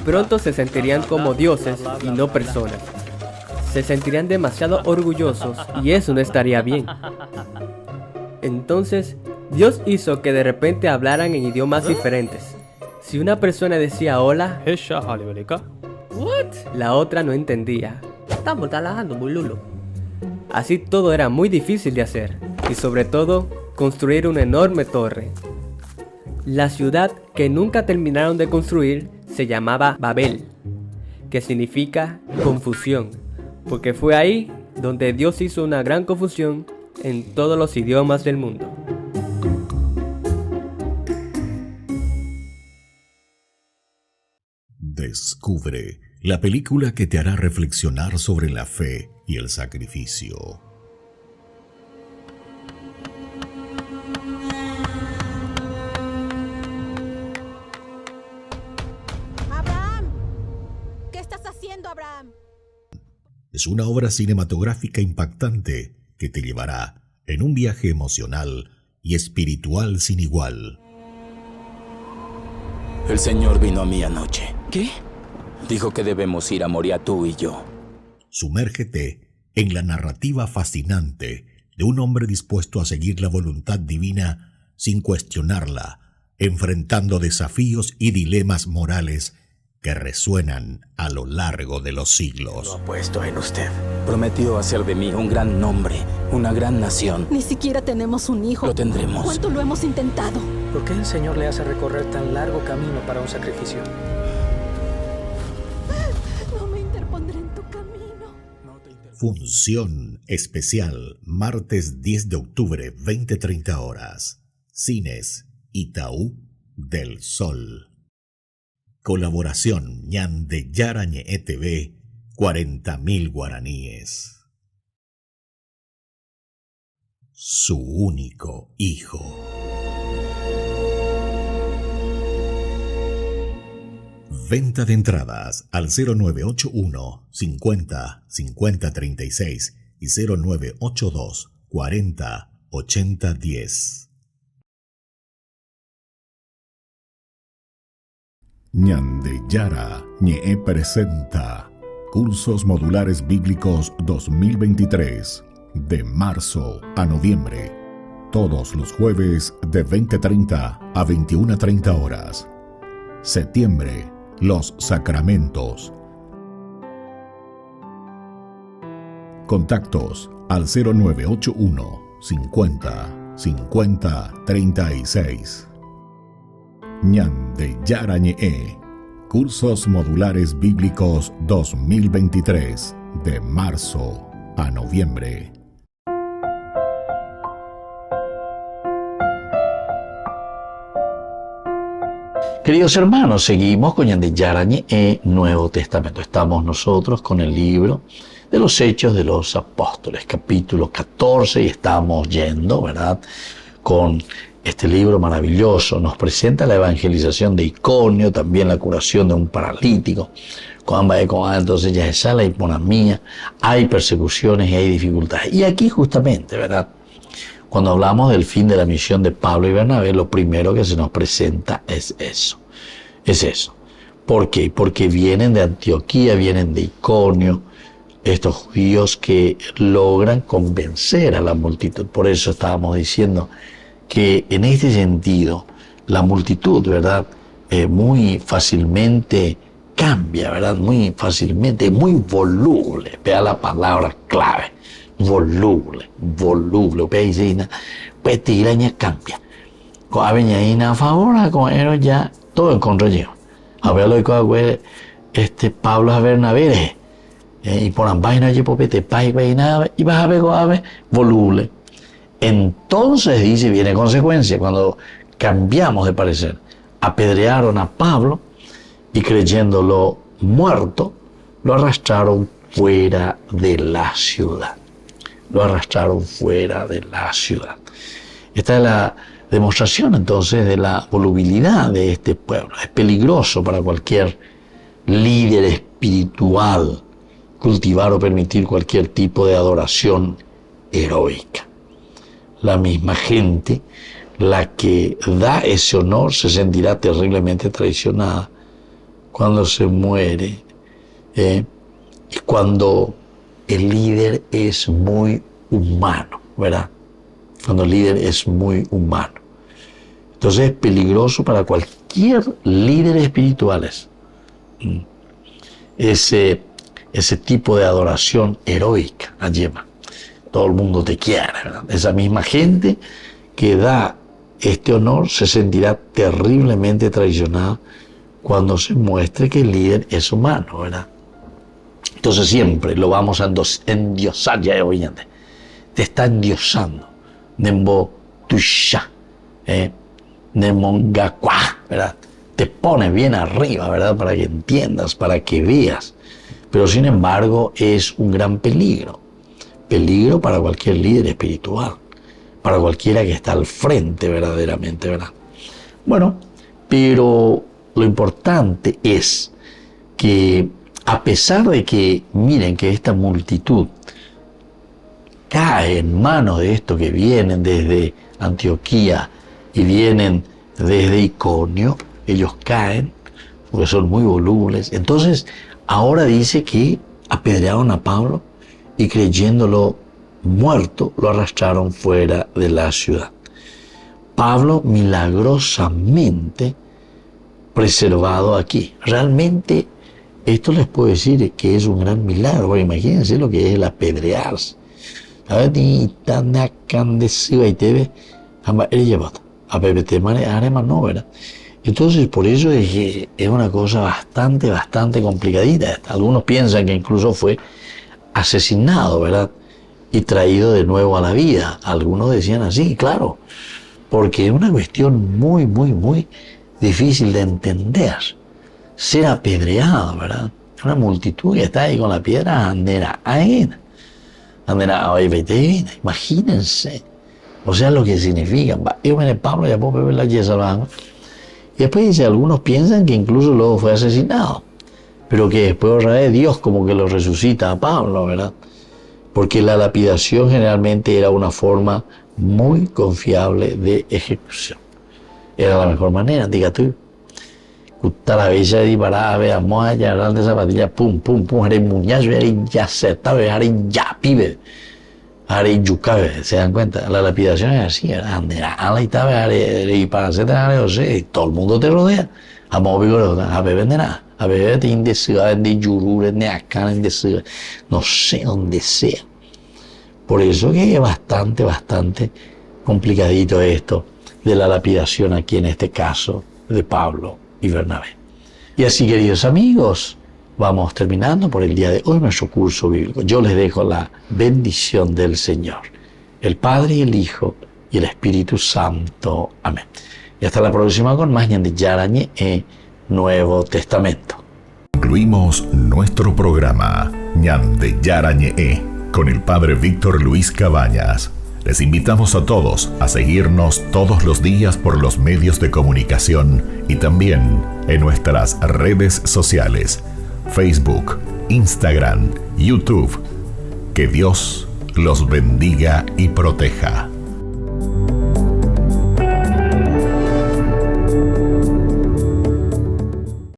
pronto se sentirían como dioses y no personas. Se sentirían demasiado orgullosos y eso no estaría bien. Entonces, Dios hizo que de repente hablaran en idiomas diferentes. Si una persona decía hola, la otra no entendía. Así todo era muy difícil de hacer, y sobre todo, construir una enorme torre. La ciudad que nunca terminaron de construir se llamaba Babel, que significa confusión, porque fue ahí donde Dios hizo una gran confusión en todos los idiomas del mundo. Descubre la película que te hará reflexionar sobre la fe y el sacrificio. ¡Abraham! ¿Qué estás haciendo, Abraham? Es una obra cinematográfica impactante que te llevará en un viaje emocional y espiritual sin igual. El Señor vino a mí anoche. ¿Qué? Dijo que debemos ir a Moria tú y yo. Sumérgete en la narrativa fascinante de un hombre dispuesto a seguir la voluntad divina sin cuestionarla, enfrentando desafíos y dilemas morales que resuenan a lo largo de los siglos. Lo apuesto en usted. Prometió hacer de mí un gran nombre, una gran nación. Ni siquiera tenemos un hijo. Lo tendremos. ¿Cuánto lo hemos intentado? ¿Por qué el Señor le hace recorrer tan largo camino para un sacrificio? No me interpondré en tu camino. Función especial, martes 10 de octubre, 20:30 horas. Cines Itaú del Sol. Colaboración Ñande Yarañe TV, 40.000 guaraníes. Su único hijo. Venta de entradas al 0981 50 50 36 y 0982 40 80 10. Ñande Yara Ñe presenta Cursos Modulares Bíblicos 2023 de marzo a noviembre, todos los jueves de 20:30 a 21:30 horas. Septiembre, los sacramentos. Contactos al 0981 50 50 36. Ñande Yarañe, Cursos Modulares Bíblicos 2023 de marzo a noviembre. Queridos hermanos, seguimos con Ñande Yarañe Nuevo Testamento. Estamos nosotros con el libro de los Hechos de los Apóstoles, capítulo 14, y estamos yendo, ¿verdad?, con este libro maravilloso. Nos presenta la evangelización de Iconio, también la curación de un paralítico. Entonces ya es la hiponamía, hay persecuciones y hay dificultades. Y aquí justamente, ¿verdad?, cuando hablamos del fin de la misión de Pablo y Bernabé, lo primero que se nos presenta es eso. Es eso. ¿Por qué? Porque vienen de Antioquía, vienen de Iconio, estos judíos que logran convencer a la multitud. Por eso estábamos diciendo que en este sentido la multitud, ¿verdad? Muy fácilmente cambia, ¿verdad? Muy fácilmente, muy voluble. Vea la palabra clave, voluble. Pues tiraña cambia. Con aveñaína a favor, con ellos ya todo en contra lleva. A ver lo que Pablo a Bernabé, y por ambas no popete, y vas a ver voluble. Entonces dice, viene consecuencia, cuando cambiamos de parecer, apedrearon a Pablo y creyéndolo muerto, lo arrastraron fuera de la ciudad. Esta es la demostración entonces de la volubilidad de este pueblo. Es peligroso para cualquier líder espiritual cultivar o permitir cualquier tipo de adoración heroica. La misma gente, la que da ese honor, se sentirá terriblemente traicionada cuando se muere, y cuando el líder es muy humano, ¿verdad? Cuando el líder es muy humano. Entonces es peligroso para cualquier líder espiritual ese tipo de adoración heroica, Ayema. Todo el mundo te quiere, ¿verdad? Esa misma gente que da este honor se sentirá terriblemente traicionada cuando se muestre que el líder es humano, ¿verdad? Entonces siempre lo vamos a endiosar, ya oyente. Te está endiosando. Nembo tusha, nemongakwa, ¿verdad? Te pone bien arriba, ¿verdad? Para que entiendas, para que veas. Pero sin embargo es un gran peligro. Peligro para cualquier líder espiritual, para cualquiera que está al frente verdaderamente, ¿verdad? Bueno, pero lo importante es que a pesar de que, miren que esta multitud cae en manos de estos que vienen desde Antioquía y vienen desde Iconio, ellos caen porque son muy volubles. Entonces, ahora dice que apedrearon a Pablo y creyéndolo muerto, lo arrastraron fuera de la ciudad. Pablo milagrosamente preservado aquí. Realmente esto les puedo decir que es un gran milagro, porque imagínense lo que es el apedrearse. Entonces por eso es una cosa bastante complicadita. Algunos piensan que incluso fue asesinado, ¿verdad? Y traído de nuevo a la vida. Algunos decían así, claro, porque es una cuestión muy difícil de entender. Ser apedreado, ¿verdad? Una multitud que está ahí con la piedra, imagínense. O sea, lo que significa. Yo me Pablo ya puedo ver la yesa. Y después dice, algunos piensan que incluso luego fue asesinado, pero que después otra vez Dios como que lo resucita a Pablo, ¿verdad? Porque la lapidación generalmente era una forma muy confiable de ejecución. Era la mejor manera, diga tú. La bella de Ibará, vea, moa, ya, de zapatilla, pum, haré muñazo, haré ya seta, haré ya pibe, haré yucabe, ¿se dan cuenta? La lapidación es así, y para hacer todo el mundo te rodea. A beber de nada, a beber de indecido, de yurure, de acá, no sé dónde sea. Por eso que es bastante complicadito esto de la lapidación aquí en este caso de Pablo y Bernabé. Y así, queridos amigos, vamos terminando por el día de hoy nuestro curso bíblico. Yo les dejo la bendición del Señor, el Padre y el Hijo y el Espíritu Santo. Amén. Y hasta la próxima con más Ñande Yarañe Nuevo Testamento. Concluimos nuestro programa Ñande Yarañe con el Padre Víctor Luis Cabañas. Les invitamos a todos a seguirnos todos los días por los medios de comunicación y también en nuestras redes sociales, Facebook, Instagram, YouTube. Que Dios los bendiga y proteja.